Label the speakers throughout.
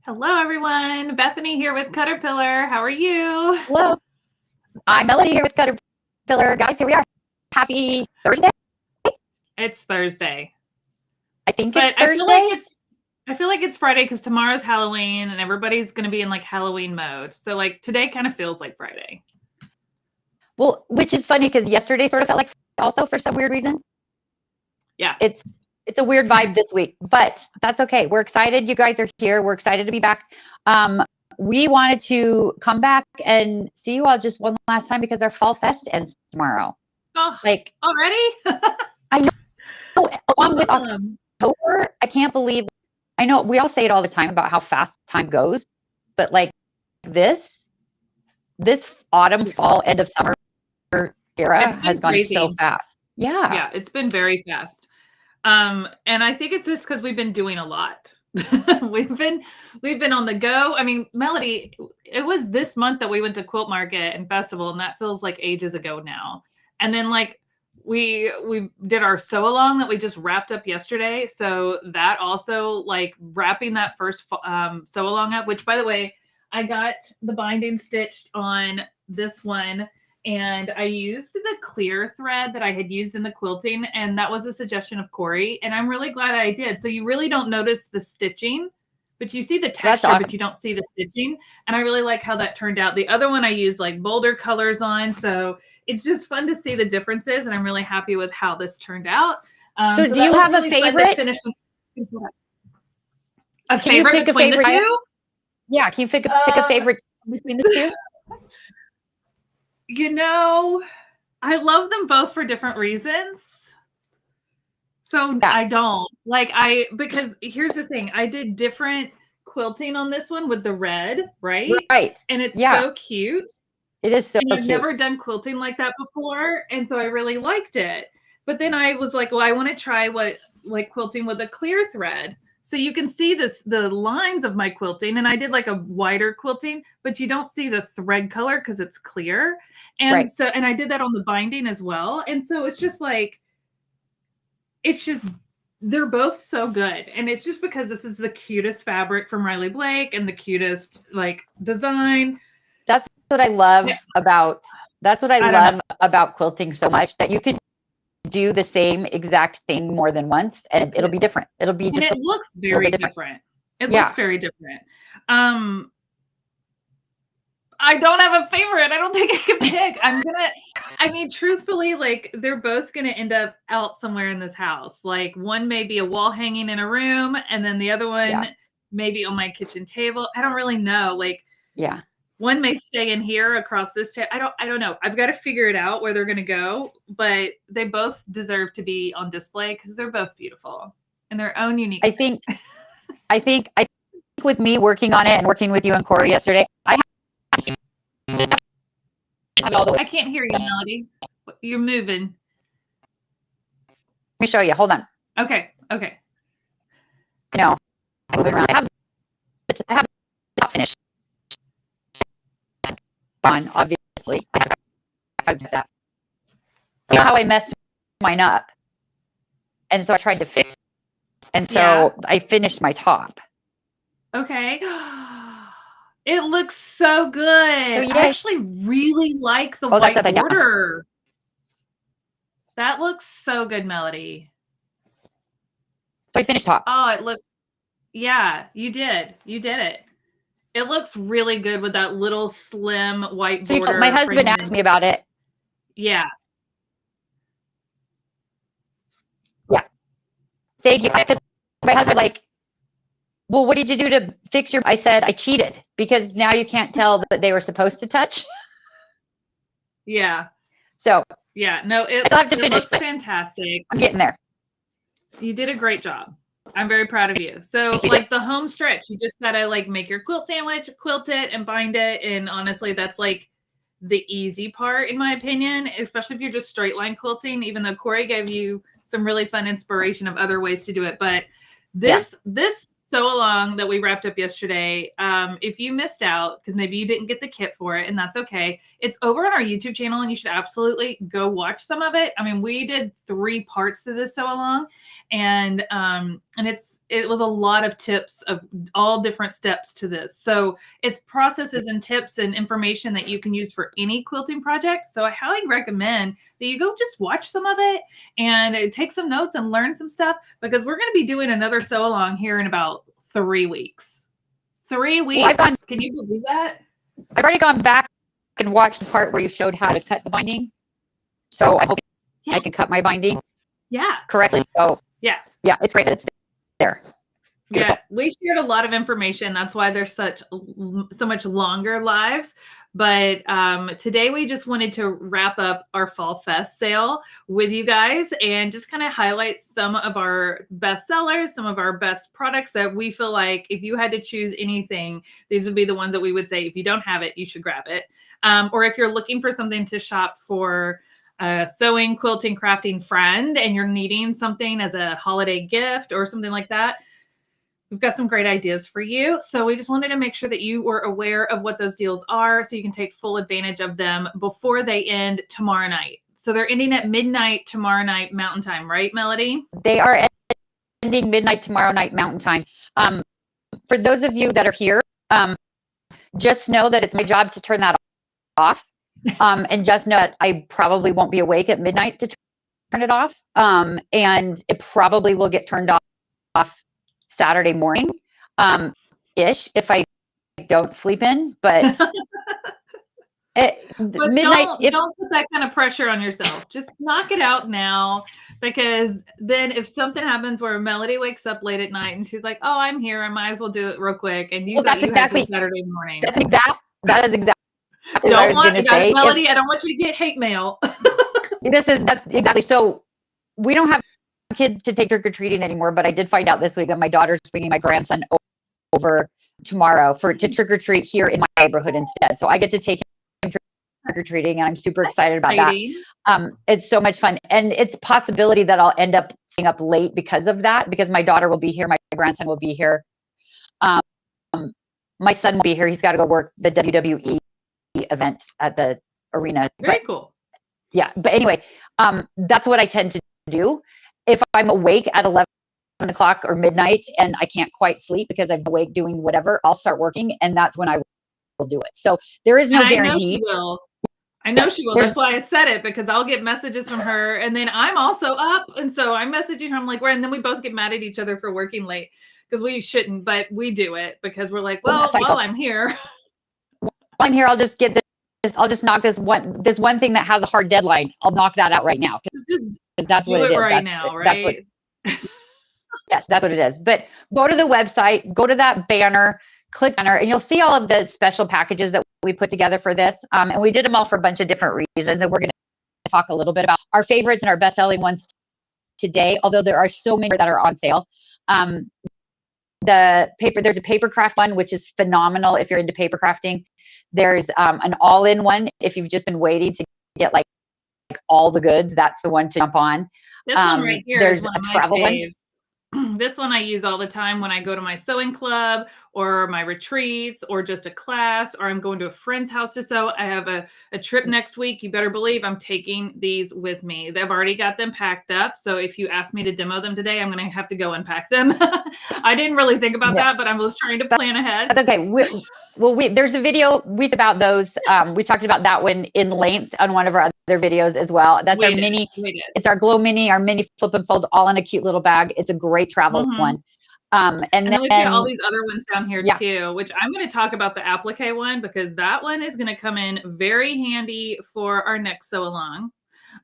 Speaker 1: Hello, everyone. Bethany here with Caterpillar. How are you?
Speaker 2: Hello, I'm Melodee here with Caterpillar. Guys, here we are. Happy Thursday.
Speaker 1: It's Thursday,
Speaker 2: I think
Speaker 1: but
Speaker 2: it's Thursday.
Speaker 1: I feel like it's Friday because tomorrow's Halloween and everybody's going to be in like Halloween mode. So like today kind of feels like Friday.
Speaker 2: Well, which is funny because yesterday sort of felt like also for some weird reason.
Speaker 1: Yeah.
Speaker 2: It's a weird vibe this week, but that's okay. We're excited you guys are here. We're excited to be back. We wanted to come back and see you all just one last time because our Fall Fest ends tomorrow.
Speaker 1: Oh,
Speaker 2: Like
Speaker 1: already?
Speaker 2: I know, along with
Speaker 1: Awesome.
Speaker 2: October, I can't believe. I know we all say it all the time about how fast time goes, but like this autumn, fall, end of summer era has gone so fast.
Speaker 1: Yeah, it's been very fast. And I think it's just because we've been doing a lot. we've been on the go. I mean, Melodee, it was this month that we went to Quilt Market and Festival, and that feels like ages ago now. And then like we did our sew along that we just wrapped up yesterday. So that also like wrapping that first sew along up, which by the way, I got the binding stitched on this one. And I used the clear thread that I had used in the quilting, and that was a suggestion of Corey, and I'm really glad I did. So you really don't notice the stitching, but you see the texture,
Speaker 2: awesome.
Speaker 1: But you don't see the stitching, and I really like how that turned out. The other one I used like bolder colors on, so it's just fun to see the differences, and I'm really happy with how this turned out.
Speaker 2: So do you have really a favorite?
Speaker 1: A favorite between the two?
Speaker 2: Yeah, can you pick a favorite between the two?
Speaker 1: You know, I love them both for different reasons. So yeah. I don't because here's the thing. I did different quilting on this one with the red, right?
Speaker 2: Right.
Speaker 1: And it's so cute.
Speaker 2: It is so cute.
Speaker 1: I've never done quilting like that before. And so I really liked it. But then I was like, well, I want to try quilting with a clear thread. So you can see the lines of my quilting, and I did like a wider quilting, but you don't see the thread color because it's clear. And so, and I did that on the binding as well. And so it's just like, they're both so good. And it's just because this is the cutest fabric from Riley Blake and the cutest like design.
Speaker 2: That's what I love about, about quilting so much, that you could do the same exact thing more than once and it'll be different. It'll be just,
Speaker 1: it looks very different. It looks very different. I don't have a favorite. I don't think I can pick. Truthfully, like they're both going to end up out somewhere in this house. Like one may be a wall hanging in a room, and then the other one maybe on my kitchen table. I don't really know. Like, one may stay in here across this table. I don't know. I've got to figure it out where they're going to go, but they both deserve to be on display because they're both beautiful in their own unique way.
Speaker 2: I think with me working on it and working with you and Corey yesterday, I
Speaker 1: can't hear you, Melodee. You're moving.
Speaker 2: Let me show you. Hold on.
Speaker 1: Okay.
Speaker 2: No, I'm moving around. I have the top finished on, obviously. I have that. You know how I messed mine up, and so I tried to fix it. And so I finished my top.
Speaker 1: Okay. It looks so good. So I actually really like the white border. That looks so good, Melodee.
Speaker 2: So I finished top.
Speaker 1: Oh, it looks, you did. You did it. It looks really good with that little slim white border.
Speaker 2: My husband asked me about it.
Speaker 1: Yeah.
Speaker 2: Thank you. Because my husband well, what did you do to fix your? I said I cheated because now you can't tell that they were supposed to touch.
Speaker 1: Yeah.
Speaker 2: So
Speaker 1: no, it looks fantastic.
Speaker 2: I'm getting there.
Speaker 1: You did a great job. I'm very proud of you. So like the home stretch, you just gotta like make your quilt sandwich, quilt it, and bind it. And honestly, that's like the easy part in my opinion, especially if you're just straight line quilting, even though Corey gave you some really fun inspiration of other ways to do it. But this sew along that we wrapped up yesterday. If you missed out, because maybe you didn't get the kit for it, and that's okay, it's over on our YouTube channel, and you should absolutely go watch some of it. I mean, we did 3 parts to this sew along, and it was a lot of tips of all different steps to this. So it's processes and tips and information that you can use for any quilting project. So I highly recommend that you go just watch some of it and take some notes and learn some stuff, because we're going to be doing another sew along here in about 3 weeks. 3 weeks. Well, can you believe that?
Speaker 2: I've already gone back and watched the part where you showed how to cut the binding. So I hope I can cut my binding correctly. So yeah, it's great that it's there.
Speaker 1: Beautiful. Yeah, we shared a lot of information. That's why there's so much longer lives. But today we just wanted to wrap up our Fall Fest sale with you guys and just kind of highlight some of our best sellers, some of our best products that we feel like if you had to choose anything, these would be the ones that we would say, if you don't have it, you should grab it. Or if you're looking for something to shop for a sewing, quilting, crafting friend, and you're needing something as a holiday gift or something like that, we've got some great ideas for you. So we just wanted to make sure that you were aware of what those deals are so you can take full advantage of them before they end tomorrow night. So they're ending at midnight tomorrow night Mountain Time, right, Melodee?
Speaker 2: They are ending midnight tomorrow night Mountain Time. For those of you that are here, just know that it's my job to turn that off. And just know that I probably won't be awake at midnight to turn it off. And it probably will get turned off Saturday morning, ish, if I don't sleep in, but midnight.
Speaker 1: Don't put that kind of pressure on yourself. Just knock it out now, because then if something happens where Melodee wakes up late at night and she's like, "Oh, I'm here. I might as well do it real quick," and you thought you had to Saturday morning.
Speaker 2: That is exactly.
Speaker 1: Melodee, I don't want you to get hate mail.
Speaker 2: That's exactly. So we don't have kids to take trick-or-treating anymore, but I did find out this week that my daughter's bringing my grandson over tomorrow to trick-or-treat here in my neighborhood instead. So I get to take him trick-or-treating, and I'm super excited about that. It's so much fun, and it's a possibility that I'll end up staying up late because of that, because my daughter will be here, my grandson will be here, my son will be here. He's got to go work the WWE event at the arena.
Speaker 1: Very cool.
Speaker 2: Yeah, but anyway, that's what I tend to do. If I'm awake at 11 o'clock or midnight and I can't quite sleep because I'm awake doing whatever, I'll start working, and that's when I will do it. So there is no guarantee.
Speaker 1: I know she will. That's why I said it, because I'll get messages from her, and then I'm also up, and so I'm messaging her. I'm like, and then we both get mad at each other for working late, because we shouldn't, but we do it because we're like, well, while I'm here.
Speaker 2: While I'm here, I'll just get this. I'll just knock this one thing that has a hard deadline. I'll knock that out right now. That's what it is.
Speaker 1: Right now, right?
Speaker 2: Yes, that's what it is. But go to the website, go to that banner, click banner, and you'll see all of the special packages that we put together for this. And we did them all for a bunch of different reasons. And we're going to talk a little bit about our favorites and our best-selling today, although there are so many that are on sale. There's a paper craft one, which is phenomenal if you're into paper crafting. There's an all-in one if you've just been waiting to get like all the goods. That's the one to jump on.
Speaker 1: This one right here
Speaker 2: there's
Speaker 1: is one
Speaker 2: a
Speaker 1: of my
Speaker 2: travel
Speaker 1: faves. This one I use all the time when I go to my sewing club or my retreats or just a class, or I'm going to a friend's house to sew. I have a trip next week. You better believe I'm taking these with me. They've already got them packed up. So if you ask me to demo them today, I'm going to have to go unpack them. I didn't really think about that, but I was trying to plan ahead.
Speaker 2: That's okay. There's a video about those. We talked about that one in length on one of our other videos as well. That's our mini. It's our Glow Mini, our mini flip and fold, all in a cute little bag. It's a great travel one. And then
Speaker 1: we've got all these other ones down here too, which I'm going to talk about the applique one, because that one is going to come in very handy for our next sew along.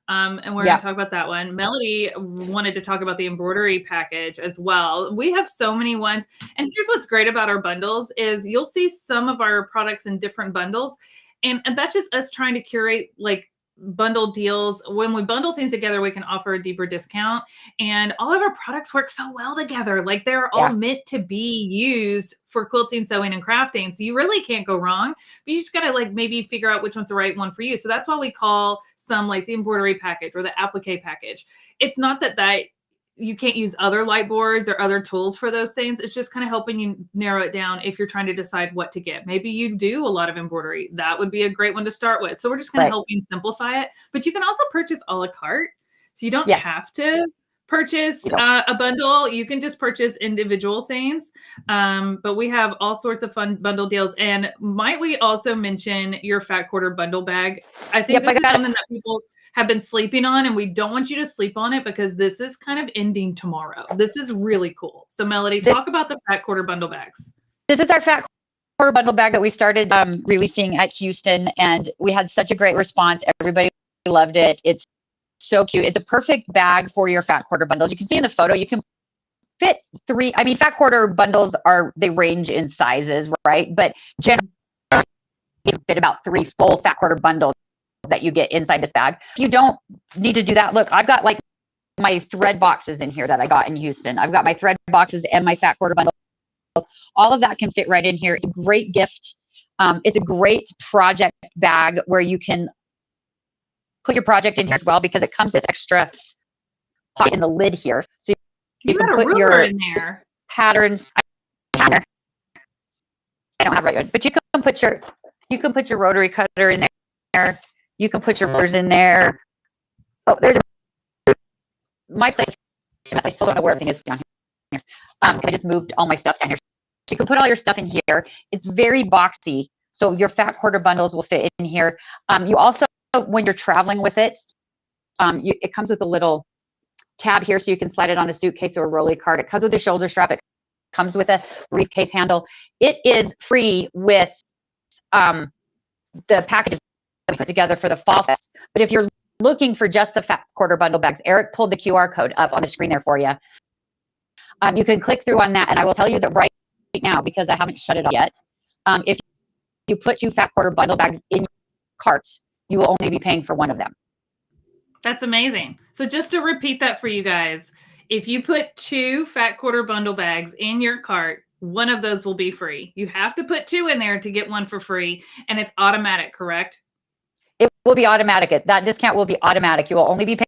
Speaker 1: And we're going to talk about that one. Melodee wanted to talk about the embroidery package as well. We have so many ones. And here's what's great about our bundles is you'll see some of our products in different bundles. And that's just us trying to curate like bundle deals. When we bundle things together, we can offer a deeper discount, and all of our products work so well together. Like they're all meant to be used for quilting, sewing, and crafting. So you really can't go wrong, but you just got to like maybe figure out which one's the right one for you. So that's why we call some like the embroidery package or the applique package. It's not that you can't use other light boards or other tools for those things. It's just kind of helping you narrow it down if you're trying to decide what to get. Maybe you do a lot of embroidery. That would be a great one to start with. So we're just kind of helping simplify it. But you can also purchase a la carte. So you don't have to purchase a bundle. You can just purchase individual things. But we have all sorts of fun bundle deals. And might we also mention your Fat Quarter bundle bag? I think this is something that people have been sleeping on, and we don't want you to sleep on it because this is kind of ending tomorrow. This is really cool. So Melodee, talk about the Fat Quarter bundle bags.
Speaker 2: This is our Fat Quarter bundle bag that we started releasing at Houston, and we had such a great response. Everybody loved it. It's so cute. It's a perfect bag for your Fat Quarter bundles. You can see in the photo, you can fit 3. I mean, Fat Quarter bundles they range in sizes, right? But generally, you fit about 3 full Fat Quarter bundles that you get inside this bag. If you don't need to do that, look, I've got like my thread boxes in here that I got in Houston. I've got my thread boxes and my Fat Quarter bundles. All of that can fit right in here. It's a great gift. It's a great project bag where you can put your project in here as well, because it comes with extra pocket in the lid here. So you can put your
Speaker 1: in there.
Speaker 2: Patterns. I don't have right, but you can put your rotary cutter in there. You can put your rulers in there. Oh, there's my place. I still don't know where everything is down here. I just moved all my stuff down here. So you can put all your stuff in here. It's very boxy, so your Fat Quarter bundles will fit in here. You also, when you're traveling with it, it comes with a little tab here, so you can slide it on a suitcase or a rolly cart. It comes with a shoulder strap. It comes with a briefcase handle. It is free with the packages that we put together for the Fall Fest. But if you're looking for just the Fat Quarter bundle bags, Eric pulled the QR code up on the screen there for you. You can click through on that, and I will tell you that right now, because I haven't shut it off yet, if you put 2 Fat Quarter bundle bags in carts, you will only be paying for one of them.
Speaker 1: That's amazing. So just to repeat that for you guys, if you put 2 Fat Quarter bundle bags in your cart, one of those will be free. You have to put 2 in there to get one for free, and it's automatic, correct?
Speaker 2: It will be automatic. That discount will be automatic. You will only be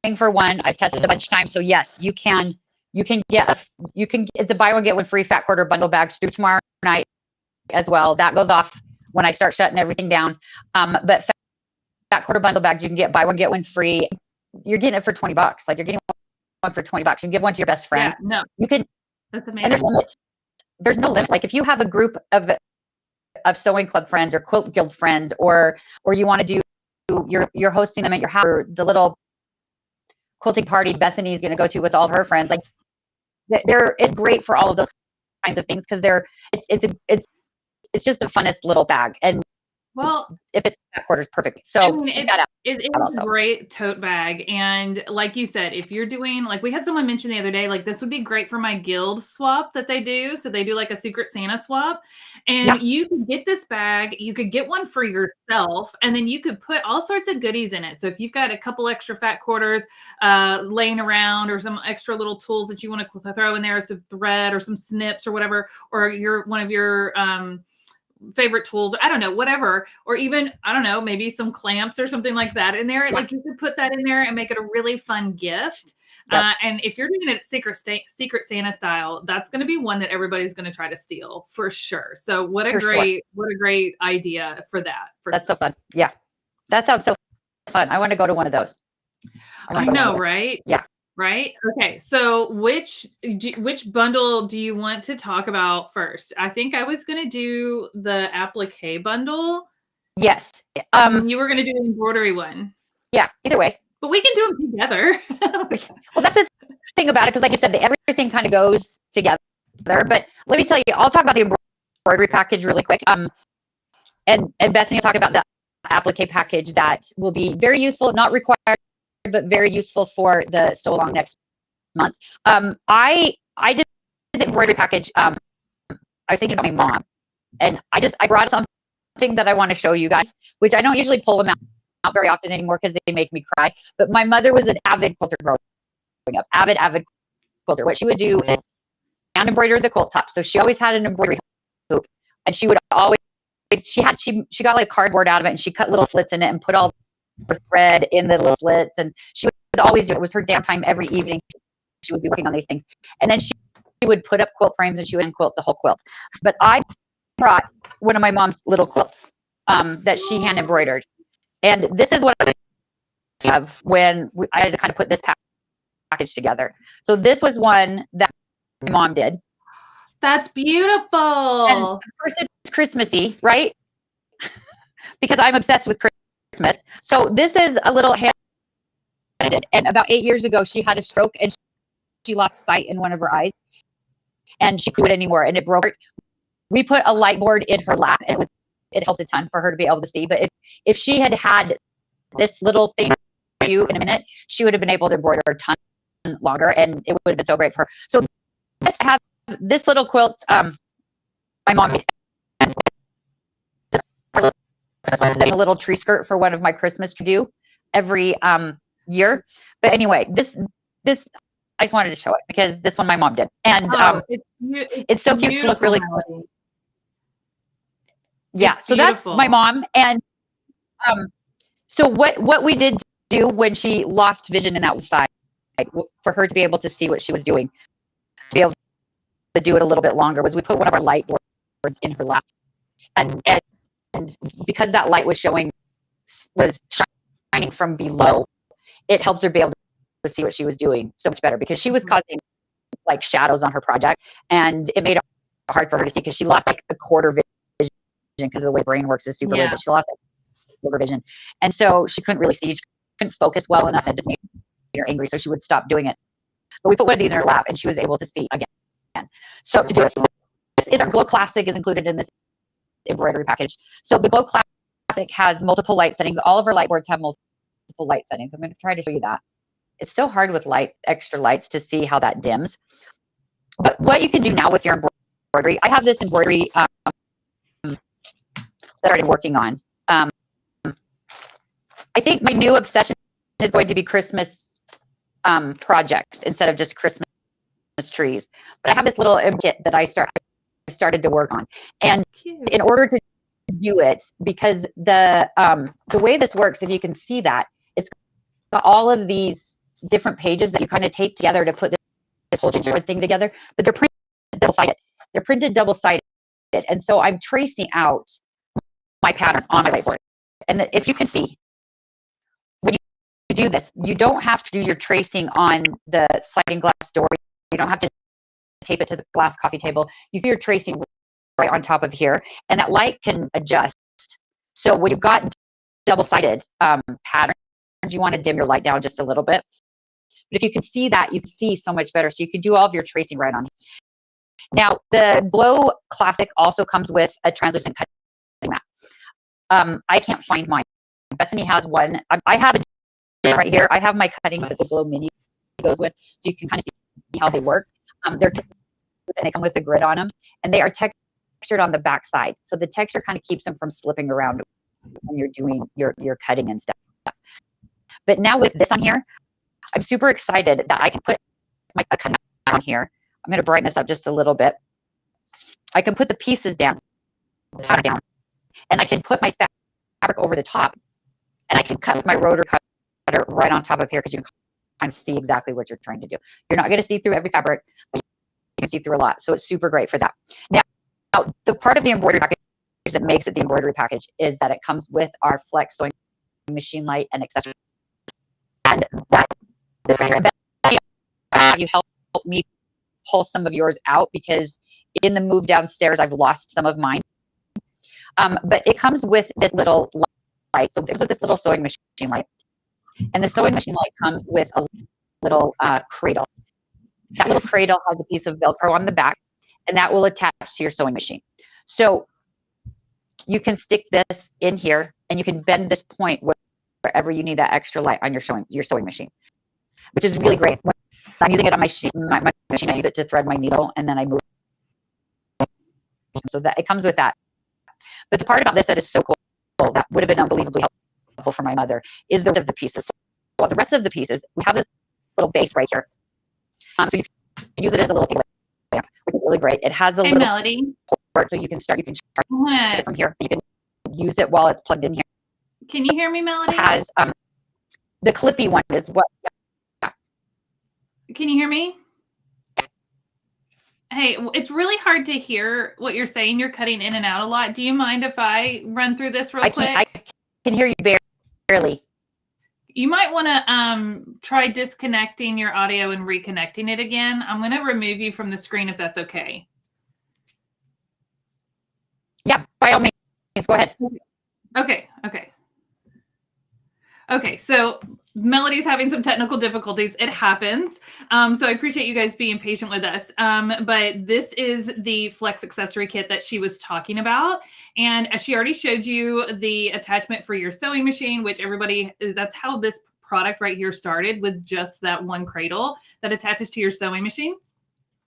Speaker 2: paying for one. I've tested a bunch of times, so yes, you can get it's a buy one get one free Fat Quarter bundle bags through tomorrow night as well. That goes off when I start shutting everything down. But Fat Quarter bundle bags, you can get buy one get one free. You're getting it for $20. Like, you're getting one for $20. You can give one to your best friend.
Speaker 1: Yeah, no,
Speaker 2: you can.
Speaker 1: That's amazing.
Speaker 2: And there's no limit. Like, if you have a group of sewing club friends or quilt guild friends, or you want to do, you're hosting them at your house, or the little quilting party Bethany is going to go to with all of her friends. Like, it's great for all of those kinds of things, because it's just the funnest little bag. And
Speaker 1: well,
Speaker 2: if it's Fat Quarters, perfect. So
Speaker 1: I mean, it's a great tote bag. And like you said, if you're doing, like we had someone mention the other day, like this would be great for my guild swap that they do. So they do like a Secret Santa swap, and you could get this bag, you could get one for yourself, and then you could put all sorts of goodies in it. So if you've got a couple extra Fat Quarters laying around, or some extra little tools that you want to throw in there, some thread or some snips or whatever, or one of your favorite tools, I don't know, whatever, or even, I don't know, maybe some clamps or something like that in there. Like, you could put that in there and make it a really fun gift. And if you're doing it Secret Santa style, that's going to be one that everybody's going to try to steal for sure. So what a great idea for that.
Speaker 2: That's so fun. Yeah. That sounds so fun. I want to go to one of those.
Speaker 1: I know, right?
Speaker 2: Yeah.
Speaker 1: Right. Okay. So which bundle do you want to talk about first? I think I was going to do the applique bundle.
Speaker 2: Yes.
Speaker 1: You were going to do the embroidery one.
Speaker 2: Yeah. Either way.
Speaker 1: But we can do them together.
Speaker 2: Well, that's the thing about it, because like you said, everything kind of goes together. But let me tell you, I'll talk about the embroidery package really quick. And Bethany will talk about the applique package that will be very useful, not required, but very useful for the sew along next month. I did the embroidery package. I was thinking about my mom, and I brought something that I want to show you guys, which I don't usually pull them out very often anymore because they make me cry. But my mother was an avid quilter growing up, avid quilter. What she would do is hand embroider the quilt top. So she always had an embroidery hoop, and she would always she got like cardboard out of it, and she cut little slits in it and put all thread in the little slits, and she was always doing it. It was her downtime every evening. she would be working on these things. And then she would put up quilt frames and she would quilt the whole quilt. But I brought one of my mom's little quilts that she hand embroidered. And this is what I have when I had to kind of put this package together. So this was one that my mom did.
Speaker 1: That's beautiful.
Speaker 2: And of course it's Christmassy, right? Because I'm obsessed with Christmas. So this is a little hand. And about 8 years ago, she had a stroke and she lost sight in one of her eyes. And she couldn't do it anymore, and it broke her. We put a light board in her lap, and it helped a ton for her to be able to see. But if she had had this little thing for you in a minute, she would have been able to embroider a ton longer, and it would have been so great for her. So let's have this little quilt. My mom made a little tree skirt for one of my Christmas to do every year. But anyway, this I just wanted to show it because this one my mom did, and it's so cute to look really cool. Yeah, so that's my mom. And so what we did do when she lost vision in that side, for her to be able to see what she was doing, to be able to do it a little bit longer, was we put one of our light boards in her lap, and because that light was shining from below, it helped her be able to see what she was doing so much better, because she was causing like shadows on her project, and it made it hard for her to see because she lost like a quarter vision because of the way brain works is super weird, but she lost like quarter vision, and so she couldn't really see, she couldn't focus well enough, and it just made her angry, so she would stop doing it. But we put one of these in her lap and she was able to see again. So to do it, this is our Glow Classic is included in this embroidery package. So the Glow Classic has multiple light settings. All of our light boards have multiple light settings. I'm going to try to show you that. It's so hard with extra lights to see how that dims. But what you can do now with your embroidery, I have this embroidery that I started working on. I think my new obsession is going to be Christmas projects instead of just Christmas trees. But I have this little kit that I started to work on. And in order to do it, because the way this works, if you can see that, it's got all of these different pages that you kind of tape together to put this whole gingerbread thing together, but they're printed double-sided. They're printed double-sided. And so I'm tracing out my pattern on my whiteboard. And if you can see, when you do this, you don't have to do your tracing on the sliding glass door. You don't have to tape it to the glass coffee table. You do your tracing right on top of here, and that light can adjust. So when you've got double-sided patterns, you want to dim your light down just a little bit. But if you can see that, you can see so much better. So you can do all of your tracing right on here. Now, the Glow Classic also comes with a translucent cutting mat. I can't find mine. Bethany has one. I have it right here. I have my cutting that the Glow Mini goes with, so you can kind of see how they work. And they come with a grid on them, and they are textured on the back side. So the texture kind of keeps them from slipping around when you're doing your cutting and stuff. But now with this on here, I'm super excited that I can put my cutting on here. I'm going to brighten this up just a little bit. I can put the pieces down, and I can put my fabric over the top, and I can cut with my rotor cutter right on top of here, because you can kind of see exactly what you're trying to do. You're not going to see through every fabric, but you can see through a lot. So it's super great for that. Now the part of the embroidery package that makes it the embroidery package is that it comes with our Flex sewing machine light and accessories. And that is right here. Bethany, you help me pull some of yours out, because in the move downstairs, I've lost some of mine. But it comes with this little light. So there's this little sewing machine light. And the sewing machine light comes with a little cradle. That little cradle has a piece of Velcro on the back, and that will attach to your sewing machine. So you can stick this in here, and you can bend this point wherever you need that extra light on your sewing machine, which is really great. When I'm using it on my machine, I use it to thread my needle, and then I move. So that it comes with that. But the part about this that is so cool, that would have been unbelievably helpful for my mother, is the rest of the pieces. So the rest of the pieces, we have this little base right here. So you can use it as a little lamp, which is really great. It has a little
Speaker 1: Melodee
Speaker 2: port, so you can charge it from here. You can use it while it's plugged in here.
Speaker 1: Can you hear me, Melodee?
Speaker 2: It has the clippy one is what.
Speaker 1: Can you hear me? Hey, it's really hard to hear what you're saying. You're cutting in and out a lot. Do you mind if I run through this real quick?
Speaker 2: I can hear you barely.
Speaker 1: You might want to try disconnecting your audio and reconnecting it again. I'm going to remove you from the screen if that's okay.
Speaker 2: Yeah, by all means, go ahead.
Speaker 1: Okay, so Melodee's having some technical difficulties. It happens. So I appreciate you guys being patient with us. But this is the Flex accessory kit that she was talking about. And she already showed you the attachment for your sewing machine, which that's how this product right here started, with just that one cradle that attaches to your sewing machine,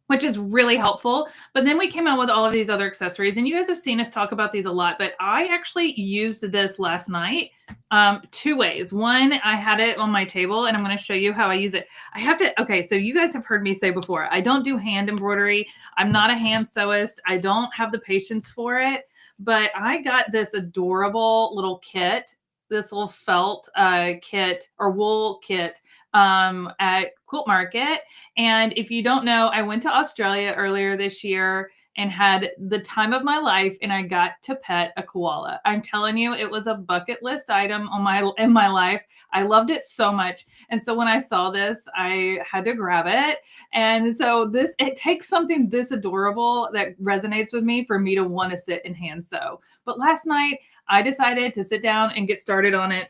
Speaker 1: which is really helpful. But then we came out with all of these other accessories, and you guys have seen us talk about these a lot, but I actually used this last night two ways. One, I had it on my table, and I'm going to show you how I use it. Okay, so you guys have heard me say before, I don't do hand embroidery. I'm not a hand sewist. I don't have the patience for it, but I got this adorable little kit, this little felt kit or wool kit at Quilt Market. And if you don't know, I went to Australia earlier this year and had the time of my life, and I got to pet a koala. I'm telling you, it was a bucket list item in my life. I loved it so much. And so when I saw this, I had to grab it. And so it takes something this adorable that resonates with me for me to want to sit and hand sew. But last night I decided to sit down and get started on it.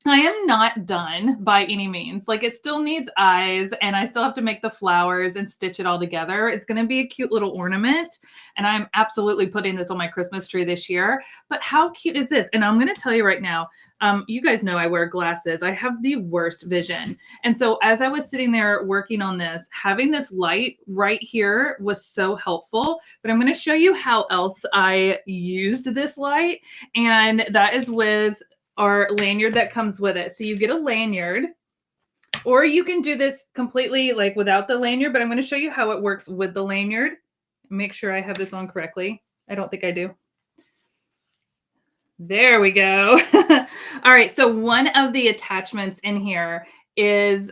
Speaker 1: I am not done by any means. Like, it still needs eyes, and I still have to make the flowers and stitch it all together. It's going to be a cute little ornament, and I'm absolutely putting this on my Christmas tree this year. But how cute is this? And I'm going to tell you right now, you guys know I wear glasses. I have the worst vision. And so as I was sitting there working on this, having this light right here was so helpful. But I'm going to show you how else I used this light, and that is with our lanyard that comes with it. So you get a lanyard, or you can do this completely like without the lanyard, but I'm going to show you how it works with the lanyard. Make sure I have this on correctly. I don't think I do. There we go. All right. So one of the attachments in here is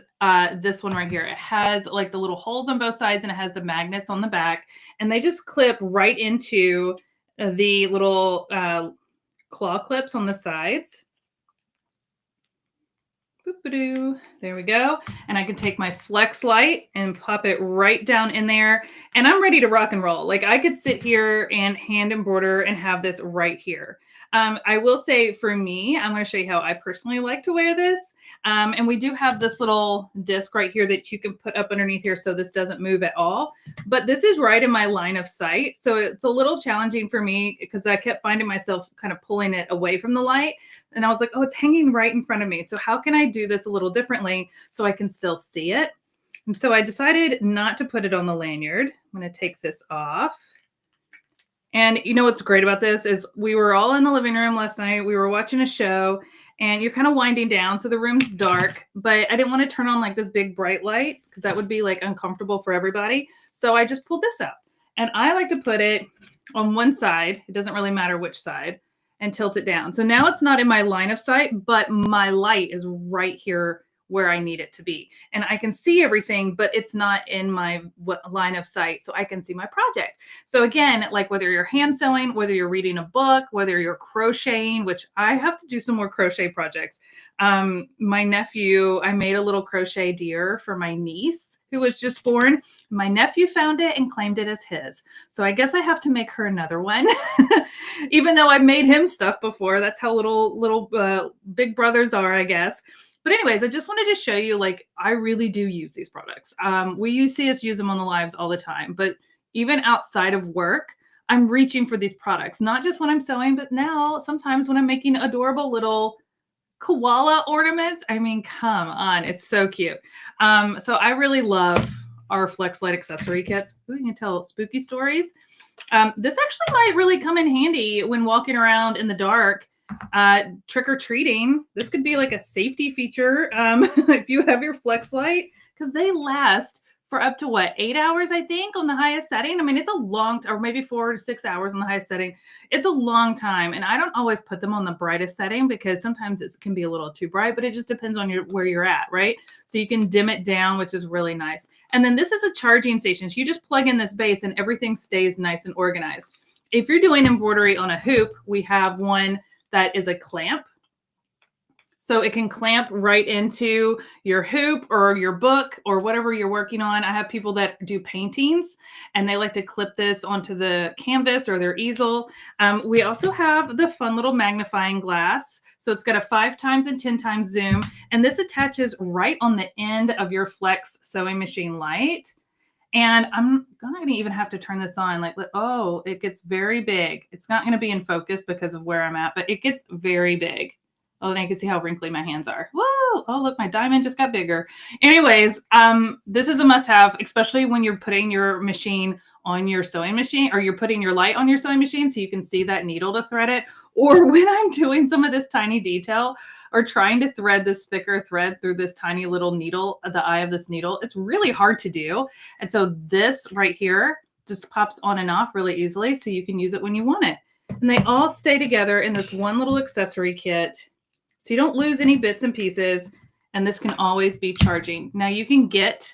Speaker 1: this one right here. It has like the little holes on both sides, and it has the magnets on the back, and they just clip right into the little claw clips on the sides. There we go. And I can take my Flex light and pop it right down in there, and I'm ready to rock and roll. Like, I could sit here and hand embroider and have this right here. I will say, for me, I'm going to show you how I personally like to wear this. And we do have this little disc right here that you can put up underneath here so this doesn't move at all. But this is right in my line of sight. So it's a little challenging for me because I kept finding myself kind of pulling it away from the light. And I was like, oh, it's hanging right in front of me. So how can I do this a little differently so I can still see it? And so I decided not to put it on the lanyard. I'm going to take this off. And you know what's great about this is we were all in the living room last night. We were watching a show, and you're kind of winding down. So the room's dark, but I didn't want to turn on like this big bright light because that would be like uncomfortable for everybody. So I just pulled this out, and I like to put it on one side. It doesn't really matter which side, and tilt it down. So now it's not in my line of sight, but my light is right here where I need it to be. And I can see everything, but it's not in my line of sight, so I can see my project. So again, like whether you're hand sewing, whether you're reading a book, whether you're crocheting, which I have to do some more crochet projects. My nephew, I made a little crochet deer for my niece who was just born. My nephew found it and claimed it as his. So I guess I have to make her another one, even though I've made him stuff before. That's how little big brothers are, I guess. But anyways, I just wanted to show you, like, I really do use these products. We see us use them on the lives all the time, but even outside of work, I'm reaching for these products, not just when I'm sewing, but now sometimes when I'm making adorable little koala ornaments. I mean, come on, it's so cute. So I really love our Flex Light accessory kits. Ooh, you can tell spooky stories. This actually might really come in handy when walking around in the dark, trick-or-treating. This could be like a safety feature if you have your Flex Light, because they last for up to what, 8 hours, I think, on the highest setting. I mean, it's a long, or maybe 4 to 6 hours on the highest setting. It's a long time. And I don't always put them on the brightest setting because sometimes it can be a little too bright, but it just depends on where you're at, right? So you can dim it down, which is really nice. And then this is a charging station. So you just plug in this base and everything stays nice and organized. If you're doing embroidery on a hoop, we have one that is a clamp. So it can clamp right into your hoop or your book or whatever you're working on. I have people that do paintings and they like to clip this onto the canvas or their easel. We also have the fun little magnifying glass. So it's got a 5 times and 10 times zoom. And this attaches right on the end of your Flex sewing machine light. And I'm not going to even have to turn this on. Like, oh, it gets very big. It's not going to be in focus because of where I'm at, but it gets very big. Oh, and you can see how wrinkly my hands are. Whoa! Oh, look, my diamond just got bigger. Anyways, this is a must-have, especially when you're putting your machine on your sewing machine, or you're putting your light on your sewing machine so you can see that needle to thread it. Or when I'm doing some of this tiny detail or trying to thread this thicker thread through this tiny little needle, the eye of this needle, it's really hard to do. And so this right here just pops on and off really easily so you can use it when you want it. And they all stay together in this one little accessory kit. So you don't lose any bits and pieces, and this can always be charging. Now you can get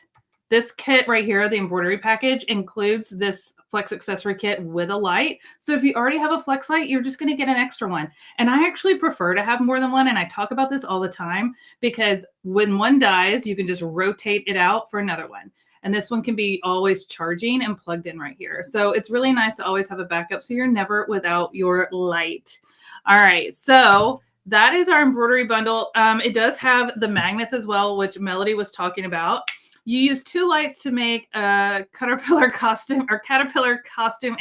Speaker 1: this kit right here, the embroidery package includes this Flex accessory kit with a light. So if you already have a Flex light, you're just going to get an extra one. And I actually prefer to have more than one. And I talk about this all the time because when one dies, you can just rotate it out for another one. And this one can be always charging and plugged in right here. So it's really nice to always have a backup so you're never without your light. All right, so that is our embroidery bundle. It does have the magnets as well, which Melodee was talking about. You use 2 lights to make a caterpillar costume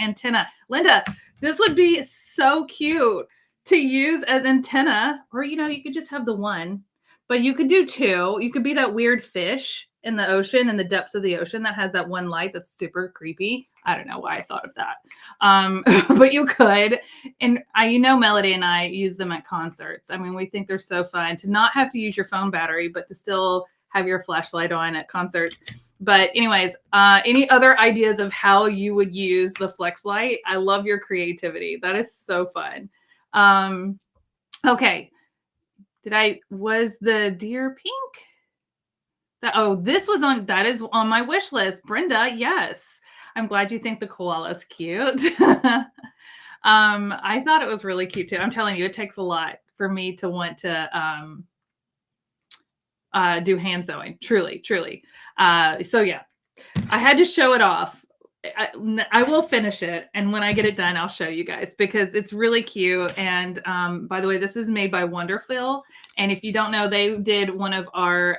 Speaker 1: antenna. Linda, this would be so cute to use as antenna, or, you could just have the one, but you could do 2. You could be that weird fish in the ocean, in the depths of the ocean that has that one light that's super creepy. I don't know why I thought of that. But you could. And Melodee and I use them at concerts. I mean, we think they're so fun to not have to use your phone battery, but to still have your flashlight on at concerts. But anyways, any other ideas of how you would use the Flex light? I love your creativity. That is so fun. Okay. Was the deer pink? That is on my wish list. Brenda, yes. I'm glad you think the koala is cute. I thought it was really cute too. I'm telling you, it takes a lot for me to want to do hand sewing. Truly. So yeah, I had to show it off. I will finish it, and when I get it done, I'll show you guys because it's really cute. And by the way, this is made by Wonderful. And if you don't know, they did one of our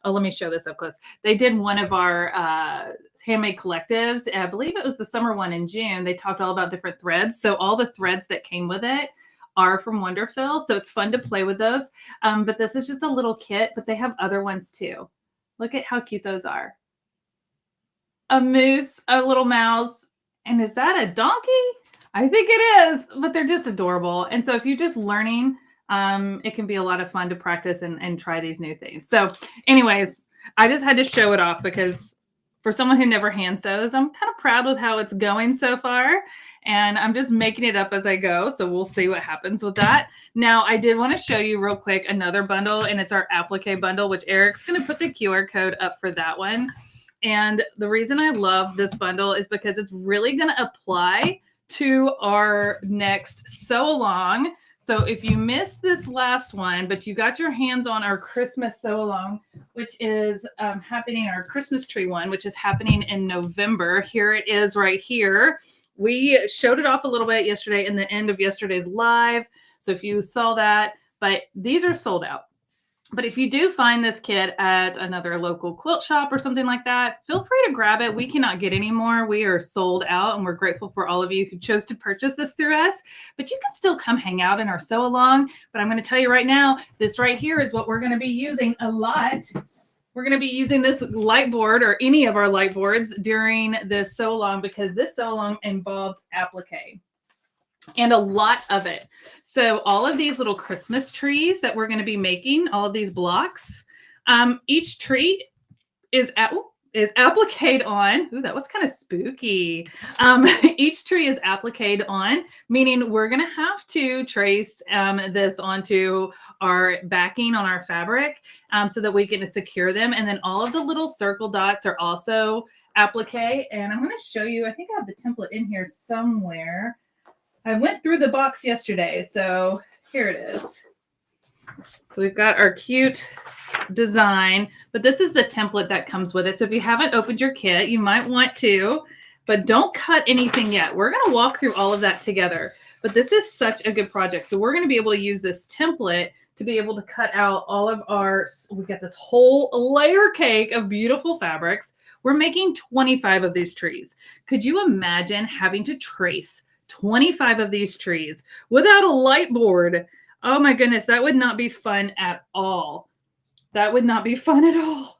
Speaker 1: let me show this up close. They did one of our handmade collectives. I believe it was the summer one in June. They talked all about different threads. So all the threads that came with it are from Wonderful. So it's fun to play with those. But this is just a little kit, but they have other ones too. Look at how cute those are. A moose, a little mouse. And is that a donkey? I think it is, but they're just adorable. And so if you're just learning, it can be a lot of fun to practice and try these new things. So anyways, I just had to show it off because for someone who never hand sews, I'm kind of proud with how it's going so far. And I'm just making it up as I go. So we'll see what happens with that. Now, I did want to show you real quick another bundle, and it's our applique bundle, which Eric's going to put the QR code up for that one. And the reason I love this bundle is because it's really going to apply to our next sew along. So if you missed this last one, but you got your hands on our Christmas sew along, which is happening, our Christmas tree one, which is happening in November. Here it is right here. We showed it off a little bit yesterday in the end of yesterday's live. So if you saw that, but these are sold out. But if you do find this kit at another local quilt shop or something like that, feel free to grab it. We cannot get any more. We are sold out, and we're grateful for all of you who chose to purchase this through us. But you can still come hang out in our sew along. But I'm going to tell you right now, this right here is what we're going to be using a lot. We're going to be using this light board or any of our light boards during this sew along because this sew along involves applique. And a lot of it. So all of these little Christmas trees that we're going to be making, all of these blocks, each tree is is appliqued on. Ooh, that was kind of spooky. Each tree is appliqued on, meaning we're going to have to trace this onto our backing on our fabric so that we can secure them. And then all of the little circle dots are also applique. And I'm going to show you, I think I have the template in here somewhere. I went through the box yesterday, so here it is. So we've got our cute design, but this is the template that comes with it. So if you haven't opened your kit, you might want to, but don't cut anything yet. We're going to walk through all of that together, but this is such a good project. So we're going to be able to use this template to be able to cut out all of our, we got this whole layer cake of beautiful fabrics. We're making 25 of these trees. Could you imagine having to trace 25 of these trees without a light board? Oh my goodness, that would not be fun at all. That would not be fun at all.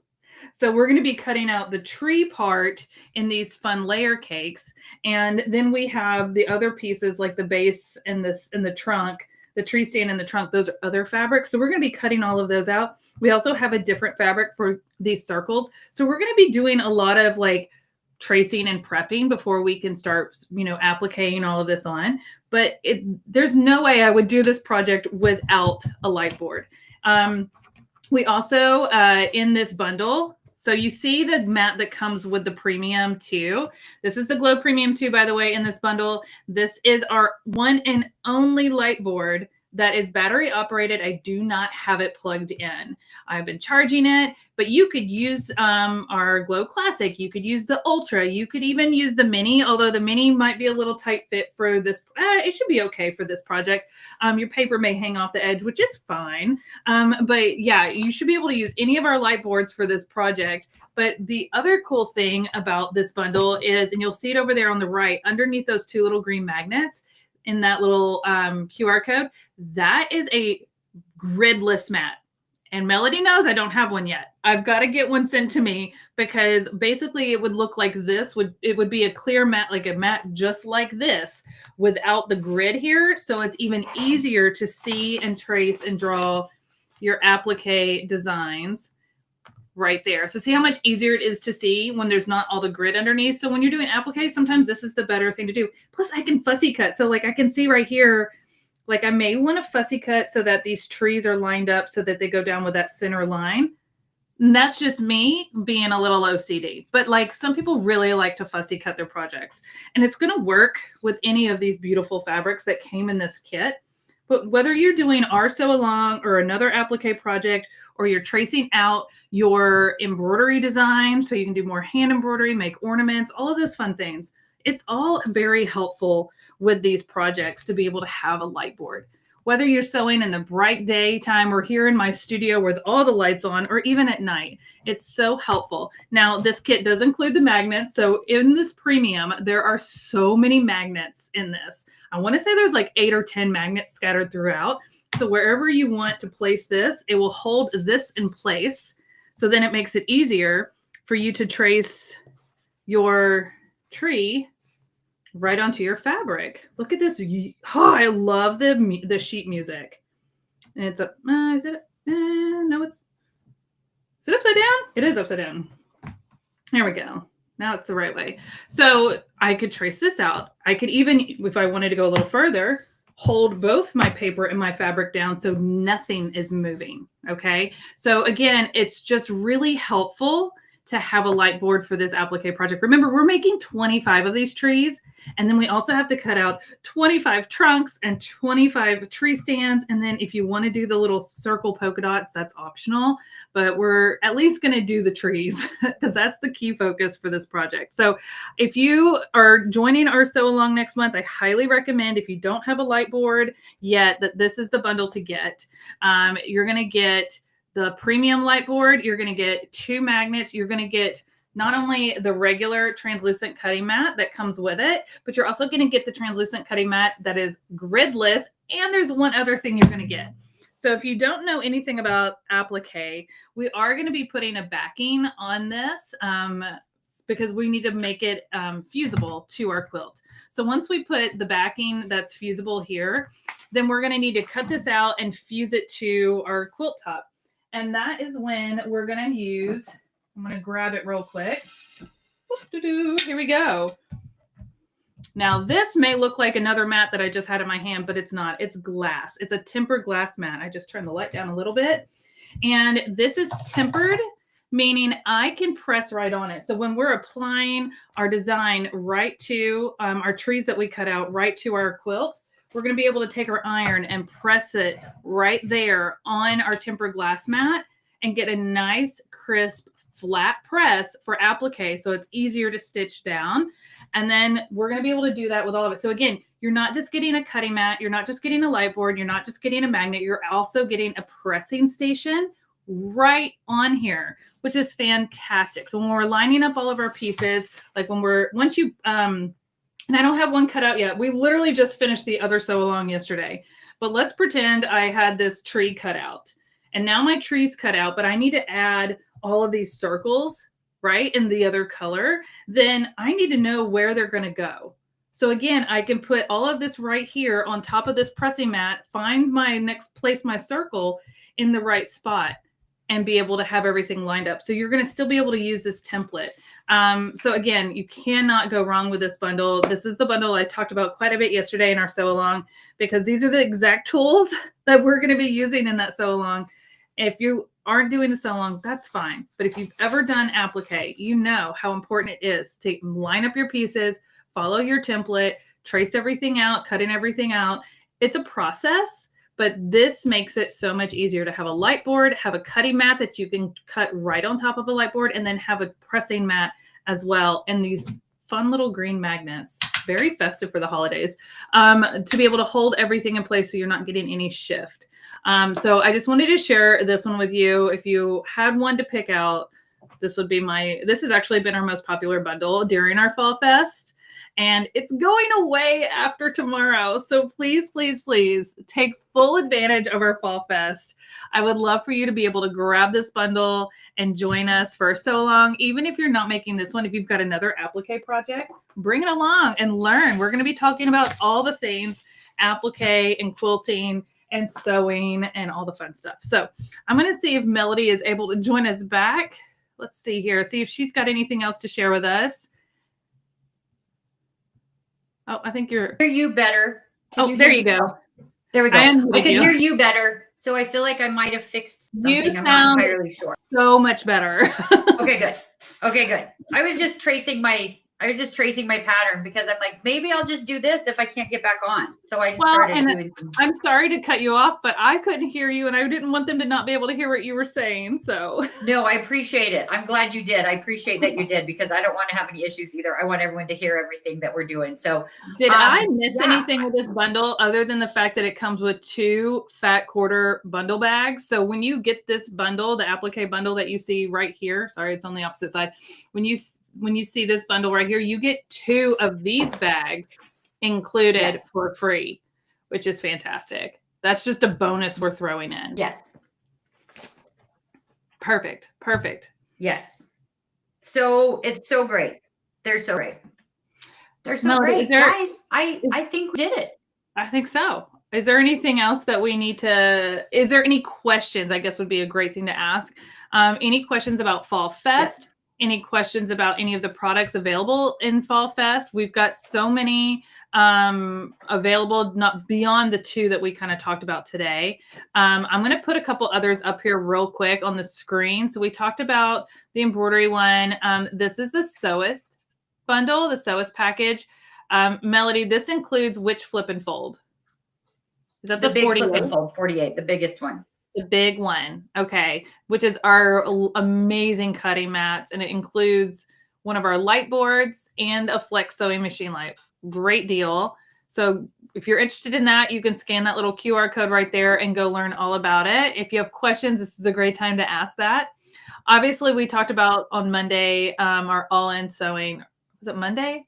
Speaker 1: So we're going to be cutting out the tree part in these fun layer cakes. And then we have the other pieces like the base and this and the trunk, the tree stand and the trunk. Those are other fabrics. So we're going to be cutting all of those out. We also have a different fabric for these circles. So we're going to be doing a lot of like tracing and prepping before we can start, appliquing all of this on. But there's no way I would do this project without a light board. We also, in this bundle, so you see the mat that comes with the premium 2. This is the Glow Premium 2, by the way, in this bundle. This is our one and only light board that is battery operated. I do not have it plugged in. I've been charging it, but you could use our Glow Classic. You could use the Ultra. You could even use the Mini, although the Mini might be a little tight fit for this. It should be okay for this project. Your paper may hang off the edge, which is fine. But yeah, you should be able to use any of our light boards for this project. But the other cool thing about this bundle is, and you'll see it over there on the right, underneath those 2 little green magnets, in that little QR code, that is a gridless mat. And Melodee knows I don't have one yet. I've got to get one sent to me because basically it would look like this. It would be a clear mat, like a mat just like this without the grid here. So it's even easier to see and trace and draw your applique designs right there. So see how much easier it is to see when there's not all the grid underneath. So when you're doing applique, sometimes this is the better thing to do. Plus I can fussy cut. So like I can see right here, like I may want to fussy cut so that these trees are lined up so that they go down with that center line. And that's just me being a little OCD. But like some people really like to fussy cut their projects. And it's going to work with any of these beautiful fabrics that came in this kit. But whether you're doing our sew along or another applique project, or you're tracing out your embroidery design so you can do more hand embroidery, make ornaments, all of those fun things, it's all very helpful with these projects to be able to have a light board. Whether you're sewing in the bright daytime or here in my studio with all the lights on, or even at night, it's so helpful. Now, this kit does include the magnets. So in this premium, there are so many magnets in this. I want to say there's like 8 or 10 magnets scattered throughout. So wherever you want to place this, it will hold this in place. So then it makes it easier for you to trace your tree right onto your fabric. Look at this. Oh, I love the sheet music. And it's up. Is it? No, is it upside down? It is upside down. There we go. Now it's the right way. So I could trace this out. I could even, if I wanted to go a little further, hold both my paper and my fabric down so nothing is moving. Okay. So again, it's just really helpful to have a light board for this applique project. Remember, we're making 25 of these trees, and then we also have to cut out 25 trunks and 25 tree stands. And then if you want to do the little circle polka dots, that's optional, but we're at least going to do the trees because that's the key focus for this project. So if you are joining our sew along next month, I highly recommend, if you don't have a light board yet, that this is the bundle to get. You're going to get the premium light board, you're going to get 2 magnets, you're going to get not only the regular translucent cutting mat that comes with it, but you're also going to get the translucent cutting mat that is gridless. And there's one other thing you're going to get. So if you don't know anything about applique, we are going to be putting a backing on this because we need to make it fusible to our quilt. So once we put the backing that's fusible here, then we're going to need to cut this out and fuse it to our quilt top. And that is when we're going to use I'm going to grab it real quick. Here we go. Now, this may look like another mat that I just had in my hand, but it's not. It's glass. It's a tempered glass mat. I just turned the light down a little bit. And this is tempered, meaning I can press right on it. So when we're applying our design right to our trees that we cut out, right to our quilt, we're going to be able to take our iron and press it right there on our tempered glass mat and get a nice, crisp, flat press for applique. So it's easier to stitch down. And then we're going to be able to do that with all of it. So again, you're not just getting a cutting mat. You're not just getting a light board. You're not just getting a magnet. You're also getting a pressing station right on here, which is fantastic. So when we're lining up all of our pieces, like once you, and I don't have one cut out yet. We literally just finished the other sew along yesterday, but let's pretend I had this tree cut out and now my tree's cut out, but I need to add all of these circles, right, in the other color. Then I need to know where they're going to go. So again, I can put all of this right here on top of this pressing mat, find my next place, my circle in the right spot, and be able to have everything lined up. So you're going to still be able to use this template. So again, you cannot go wrong with this bundle. This is the bundle I talked about quite a bit yesterday in our sew along, because these are the exact tools that we're going to be using in that sew along. If you aren't doing the sew along, that's fine. But if you've ever done applique, you know how important it is to line up your pieces, follow your template, trace everything out, cutting everything out. It's a process, but this makes it so much easier to have a light board, have a cutting mat that you can cut right on top of a light board, and then have a pressing mat as well. And these fun little green magnets, very festive for the holidays, to be able to hold everything in place so you're not getting any shift. So I just wanted to share this one with you. If you had one to pick out, this would be this has actually been our most popular bundle during our Fall Fest. And it's going away after tomorrow. So please, please, please take full advantage of our Fall Fest. I would love for you to be able to grab this bundle and join us for so long. Even if you're not making this one, if you've got another applique project, bring it along and learn. We're going to be talking about all the things applique and quilting and sewing and all the fun stuff. So I'm going to see if Melodee is able to join us back. Let's see here. See if she's got anything else to share with us. Oh, I think you're.
Speaker 3: Hear you better.
Speaker 1: There you go.
Speaker 3: There we go. I could hear you better, so I feel like I might have fixed something.
Speaker 1: You sound
Speaker 3: I'm not entirely sure.
Speaker 1: So much better.
Speaker 3: Okay, good. Okay, good. I was just tracing my pattern because I'm like, maybe I'll just do this if I can't get back on. So I just started doing some.
Speaker 1: I'm sorry to cut you off, but I couldn't hear you and I didn't want them to not be able to hear what you were saying. So
Speaker 3: no, I appreciate it. I'm glad you did. I appreciate that you did, because I don't want to have any issues either. I want everyone to hear everything that we're doing. So
Speaker 1: did I miss anything with this bundle other than the fact that it comes with 2 fat quarter bundle bags? So when you get this bundle, the applique bundle that you see right here, sorry, it's on the opposite side. When you see this bundle right here, you get 2 of these bags included for free, which is fantastic. That's just a bonus we're throwing in.
Speaker 3: Yes.
Speaker 1: Perfect. Perfect.
Speaker 3: Yes. So it's so great. They're so great. They're so
Speaker 1: Melodee,
Speaker 3: great. Guys, I think we did it.
Speaker 1: I think so. Is there anything else that we need to, is there any questions, I guess would be a great thing to ask. Any questions about Fall Fest? Yes. Any questions about any of the products available in Fall Fest? We've got so many available, not beyond the 2 that we kind of talked about today. I'm going to put a couple others up here real quick on the screen. So we talked about the embroidery one. This is the Sewist bundle, the Sewist package. Melodee, this includes which flip and fold? Is that the
Speaker 3: big
Speaker 1: 48?
Speaker 3: Flip and fold, 48, the biggest one.
Speaker 1: The big one. Okay. Which is our amazing cutting mats. And it includes one of our light boards and a flex sewing machine light. Great deal. So if you're interested in that, you can scan that little QR code right there and go learn all about it. If you have questions, this is a great time to ask that. Obviously, we talked about on Monday, our all-in sewing. Was it Monday?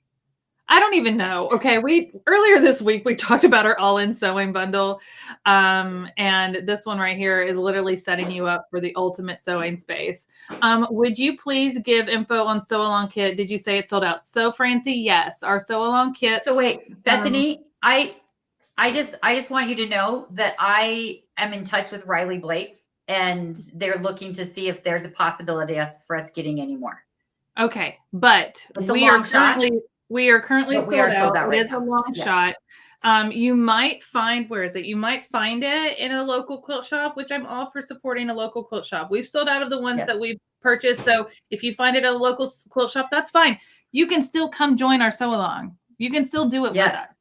Speaker 1: I don't even know. Okay. Earlier this week, we talked about our all-in sewing bundle. And this one right here is literally setting you up for the ultimate sewing space. Would you please give info on sew along kit? Did you say it sold out? So Francie, yes, our sew along kit.
Speaker 3: So wait, Bethany, I just want you to know that I am in touch with Riley Blake. and they're looking to see if there's a possibility for us getting any more.
Speaker 1: Okay, but
Speaker 3: It's a
Speaker 1: we are
Speaker 3: long shot.
Speaker 1: currently
Speaker 3: But we are sold out
Speaker 1: It
Speaker 3: right
Speaker 1: is a
Speaker 3: now.
Speaker 1: long
Speaker 3: Yeah.
Speaker 1: shot. You might find, where is it? You might find it in a local quilt shop, which I'm all for supporting a local quilt shop. We've sold out of the ones
Speaker 3: Yes.
Speaker 1: that we've purchased. So if you find it at a local quilt shop, that's fine. You can still come join our sew along. You can still do it with us.
Speaker 3: Yes.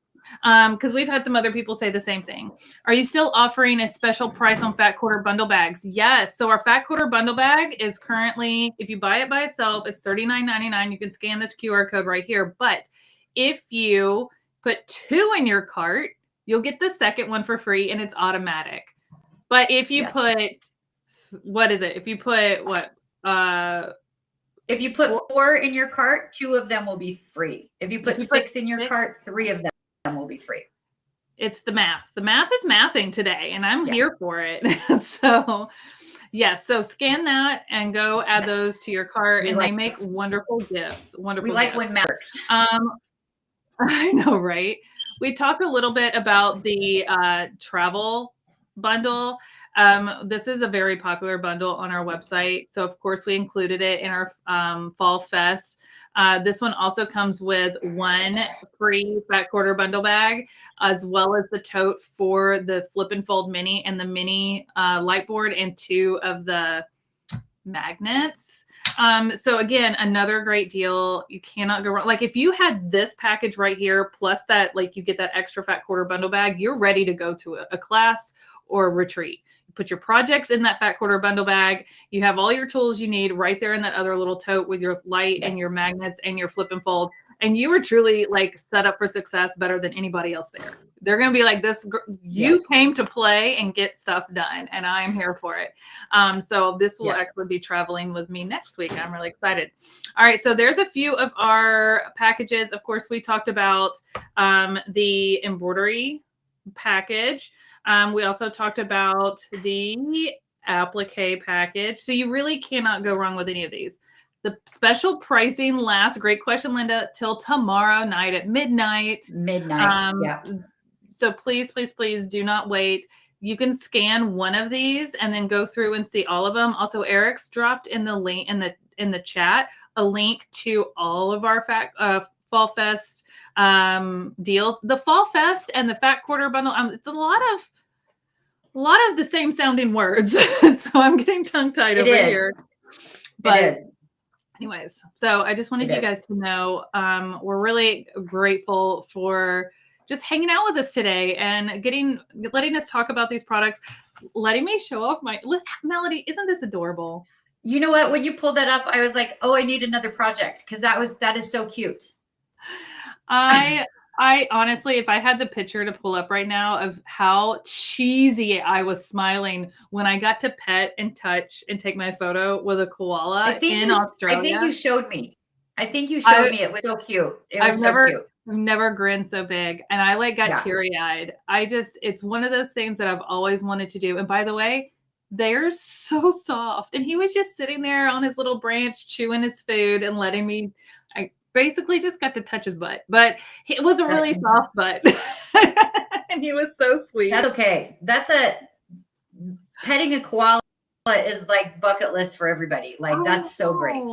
Speaker 1: Because we've had some other people say the same thing. Are you still offering a special price on fat quarter bundle bags? Yes. So our fat quarter bundle bag is currently, if you buy it by itself, it's $39.99. You can scan this QR code right here. But if you put 2 in your cart, you'll get the second one for free, and it's automatic. But if you put, what is it? If you put
Speaker 3: if you put 4 in your cart, 2 of them will be free. If you put 6 in your cart, 3 of them will be free.
Speaker 1: It's the math. The math is mathing today, and I'm here for it. So, yes. So scan that and go add those to your cart, and they make wonderful gifts. Wonderful.
Speaker 3: We like
Speaker 1: gifts.
Speaker 3: when math works.
Speaker 1: I know, right? We talked a little bit about the travel bundle. This is a very popular bundle on our website. So of course we included it in our Fall Fest. This one also comes with 1 free fat quarter bundle bag, as well as the tote for the flip and fold mini and the mini light board, and 2 of the magnets. So again, another great deal. You cannot go wrong. Like if you had this package right here, plus that, like you get that extra fat quarter bundle bag, you're ready to go to a class or a retreat. You put your projects in that fat quarter bundle bag. You have all your tools you need right there in that other little tote with your light and your magnets and your flip and fold. And you were truly like set up for success better than anybody else there. They're going to be like, you came to play and get stuff done, and I'm here for it. So this will actually be traveling with me next week. I'm really excited. All right. So there's a few of our packages. Of course, we talked about the embroidery package. We also talked about the applique package. So you really cannot go wrong with any of these. The special pricing lasts, great question, Linda, till tomorrow night at midnight. So please, please, please do not wait. You can scan one of these and then go through and see all of them. Also, Eric's dropped in the link in the chat a link to all of our Fall Fest deals. The Fall Fest and the Fat Quarter Bundle, it's a lot of the same sounding words. So I'm getting tongue-tied over here. But
Speaker 3: it is.
Speaker 1: Anyways, so I just wanted you guys to know we're really grateful for just hanging out with us today and letting us talk about these products, letting me show off my Melodee. Isn't this adorable?
Speaker 3: You know what? When you pulled that up, I was like, oh, I need another project, because that is so cute.
Speaker 1: I honestly, if I had the picture to pull up right now of how cheesy I was smiling when I got to pet and touch and take my photo with a koala in Australia.
Speaker 3: I think you showed me. It was so cute. I've
Speaker 1: never grinned so big, and I got teary-eyed. It's one of those things that I've always wanted to do. And by the way, they're so soft. And he was just sitting there on his little branch chewing his food and letting me. I basically just got to touch his butt, but it was a really soft butt. And he was so sweet.
Speaker 3: That's okay. Petting a koala is like bucket list for everybody. Like that's so great.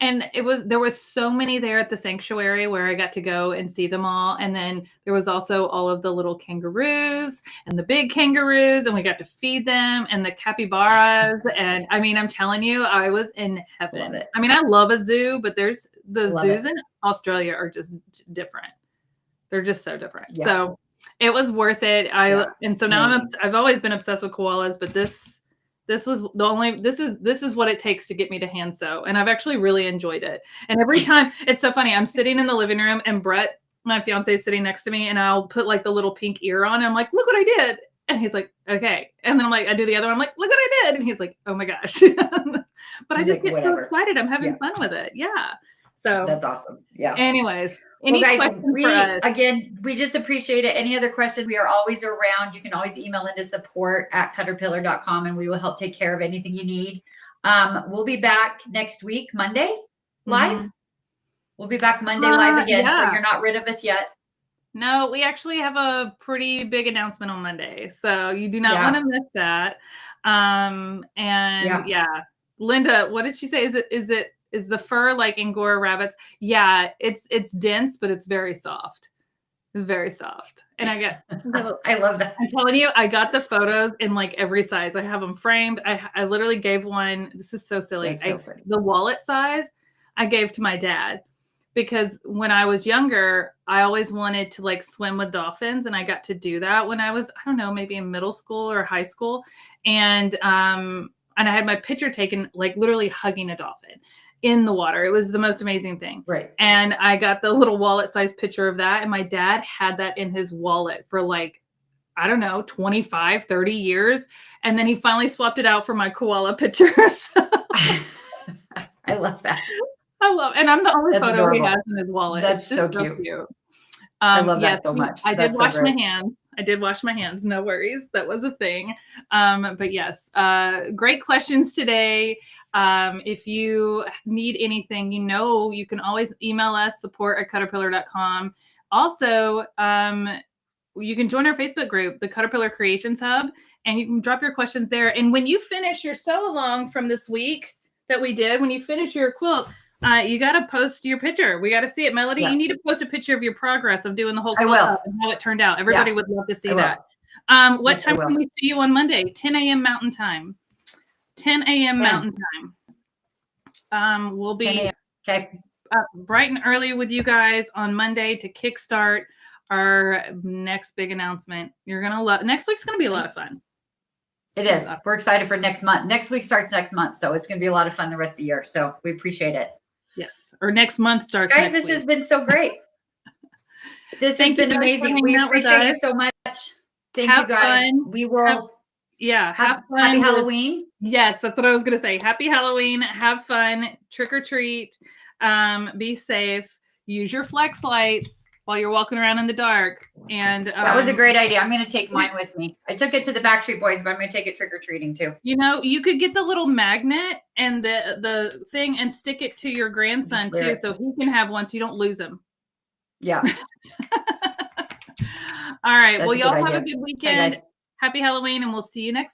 Speaker 1: And there was so many there at the sanctuary where I got to go and see them all. And then there was also all of the little kangaroos and the big kangaroos, and we got to feed them, and the capybaras. And I mean, I'm telling you, I was in heaven. I mean, I love a zoo, but zoos in Australia are just different. They're just so different. Yeah. So it was worth it. And so now I've always been obsessed with koalas, but this was this is what it takes to get me to hand sew. And I've actually really enjoyed it. And every time, it's so funny. I'm sitting in the living room and Brett, my fiance, is sitting next to me, and I'll put like the little pink ear on. And I'm like, look what I did. And he's like, okay. And then I'm like, I do the other one. I'm like, look what I did. And he's like, oh my gosh. But I just get so excited. I'm having fun with it. Yeah. So
Speaker 3: that's awesome. Yeah.
Speaker 1: Anyways, any questions for us?
Speaker 3: Again, we just appreciate it. Any other questions? We are always around. You can always email into support@cutterpillar.com, and we will help take care of anything you need. We'll be back next week, Monday live. We'll be back Monday live again. So you're not rid of us yet.
Speaker 1: No, we actually have a pretty big announcement on Monday, so you do not want to miss that. And yeah, Linda, what did she say? Is the fur like Angora rabbits? Yeah, it's dense, but it's very soft. Very soft. And
Speaker 3: I love that.
Speaker 1: I'm telling you, I got the photos in like every size. I have them framed. I literally gave one. This is so silly.
Speaker 3: That's so funny.
Speaker 1: The wallet size I gave to my dad because when I was younger, I always wanted to like swim with dolphins, and I got to do that when I was, I don't know, maybe in middle school or high school. And I had my picture taken like literally hugging a dolphin in the water. It was the most amazing thing.
Speaker 3: Right.
Speaker 1: And I got the little wallet size picture of that. And my dad had that in his wallet for like, I don't know, 25, 30 years. And then he finally swapped it out for my koala pictures.
Speaker 3: I love that.
Speaker 1: And I'm the only photo
Speaker 3: adorable.
Speaker 1: He has in his wallet.
Speaker 3: That's so cute. I love that so much.
Speaker 1: I did wash my hands. I did wash my hands. No worries. That was a thing. But yes, great questions today. If you need anything, you can always email us, support@caterpillar.com. Also, you can join our Facebook group, the Caterpillar Creations Hub, and you can drop your questions there. And when you finish your sew along from this week that we did, when you finish your quilt, you got to post your picture. We got to see it. Melodee, you need to post a picture of your progress of doing the whole quilt up and how it turned out. Everybody would love to see that. What time can we see you on Monday? 10 a.m. Mountain Time. 10 a.m. Mountain Time. We'll be bright and early with you guys on Monday to kickstart our next big announcement. You're going to love, next week's going to be a lot of fun.
Speaker 3: It is. We're excited for next month. Next week starts next month. So it's going to be a lot of fun the rest of the year. So we appreciate it.
Speaker 1: Yes. Or next month starts.
Speaker 3: Guys, this has been so great. This has been amazing. We appreciate you so much. Thank you guys. We will.
Speaker 1: Have fun.
Speaker 3: Happy Halloween.
Speaker 1: Yes, that's what I was going to say. Happy Halloween. Have fun. Trick or treat. Be safe. Use your flex lights while you're walking around in the dark. And
Speaker 3: that was a great idea. I'm going to take mine with me. I took it to the Backstreet Boys, but I'm going to take it trick or treating too.
Speaker 1: You could get the little magnet and the thing and stick it to your grandson too, so he can have one so you don't lose him.
Speaker 3: Yeah.
Speaker 1: All right. Well, y'all have a good weekend. Happy Halloween, and we'll see you next week.